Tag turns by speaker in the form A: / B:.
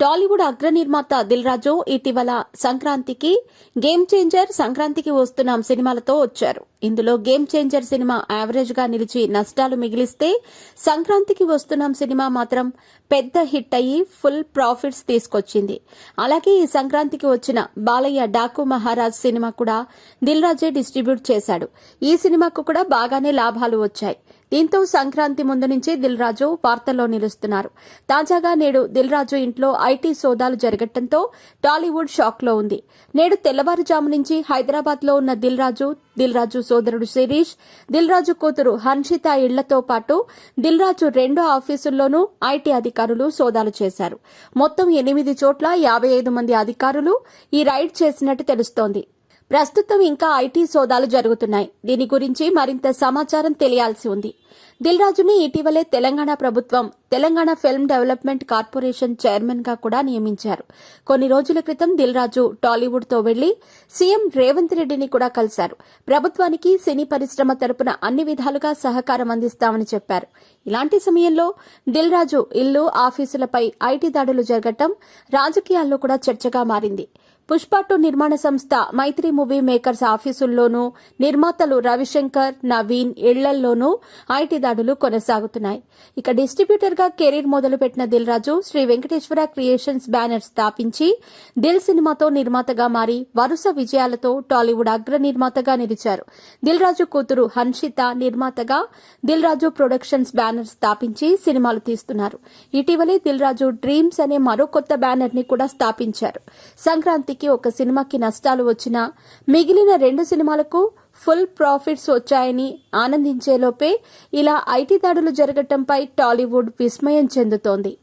A: టాలీవుడ్ అగ్ర నిర్మాత దిల్ రాజు ఇటీవల సంక్రాంతికి గేమ్ చేంజర్, సంక్రాంతికి వస్తున్నాం సినిమాలతో వచ్చారు. ఇందులో గేమ్ చేంజర్ సినిమా యావరేజ్ గా నిలిచి నష్టాలు మిగిలిస్తే, సంక్రాంతికి వస్తున్నాం సినిమా మాత్రం పెద్ద హిట్ అయ్యి ఫుల్ ప్రాఫిట్స్ తీసుకొచ్చింది. అలాగే ఈ సంక్రాంతికి వచ్చిన బాలయ్య డాకు మహారాజ్ సినిమా కూడా దిల్ రాజే డిస్ట్రిబ్యూట్ చేశాడు. ఈ సినిమాకు కూడా బాగానే లాభాలు వచ్చాయి. దీంతో సంక్రాంతి ముందు నుంచి దిల్ రాజు వార్తల్లో నిలుస్తున్నారు. తాజాగా నేడు దిల్ రాజు ఇంట్లో ఐటీ సోదాలు జరగడంతో టాలీవుడ్ షాక్ లో ఉంది. నేడు తెల్లవారుజాము నుంచి హైదరాబాద్ లో ఉన్న దిల్ రాజు సోదరుడు శిరీష్, దిల్ రాజు కూతురు హన్షిత ఇళ్లతో పాటు దిల్ రాజు 2 ఆఫీసుల్లోనూ ఐటీ అధికారులు సోదాలు చేశారు. మొత్తం 8 చోట్ల 55 మంది అధికారులు ఈ రైడ్ చేసినట్టు తెలుస్తోంది. ప్రస్తుతం ఇంకా ఐటీ సోదాలు జరుగుతున్నాయి. దీని గురించి మరింత సమాచారం తెలియాల్సి ఉంది. దిల్ రాజుని ఇటీవలే తెలంగాణ ప్రభుత్వం Telangana film development corporation chairman గా కూడా నియమించారు. కొన్ని రోజుల క్రితం దిల్ రాజు టాలీవుడ్ తో వెళ్లి సీఎం రేవంత్ రెడ్డిని కూడా కలిశారు. ప్రభుత్వానికి సినీ పరిశ్రమ తరపున అన్ని విధాలుగా సహకారం అందిస్తామని చెప్పారు. ఇలాంటి సమయంలో దిల్ రాజు ఇల్లు, ఆఫీసులపై ఐటీ దాడులు జరగటం రాజకీయాల్లో కూడా చర్చగా మారింది. పుష్ప 2 నిర్మాణ సంస్థ మైత్రి మూవీ మేకర్స్ ఆఫీసుల్లోనూ, నిర్మాతలు రవిశంకర్, నవీన్ ఇళ్లల్లోనూ ఐటీ దాడులు కొనసాగుతున్నాయి. ఇక డిస్ట్రిబ్యూటర్ గా కెరీర్ మొదలుపెట్టిన దిల్ రాజు శ్రీ వెంకటేశ్వర క్రియేషన్స్ బ్యానర్ స్థాపించి దిల్ సినిమాతో నిర్మాతగా మారి వరుస విజయాలతో టాలీవుడ్ అగ్ర నిర్మాతగా నిలిచారు. దిల్ రాజు కూతురు హన్షిత నిర్మాతగా దిల్ రాజు ప్రొడక్షన్స్ బ్యానర్ స్థాపించి సినిమాలు తీస్తున్నారు. ఇటీవలే దిల్ రాజు డ్రీమ్స్ అనే మరో కొత్త బ్యానర్ ని కూడా స్థాపించారు. సంక్రాంతి ఒక సినిమాకి నష్టాలు వచ్చినా మిగిలిన 2 సినిమాలకు ఫుల్ ప్రాఫిట్స్ వచ్చాయని ఆనందించేలోపే ఇలా ఐటీ దాడులు జరగటంపై టాలీవుడ్ విస్మయం చెందుతోంది.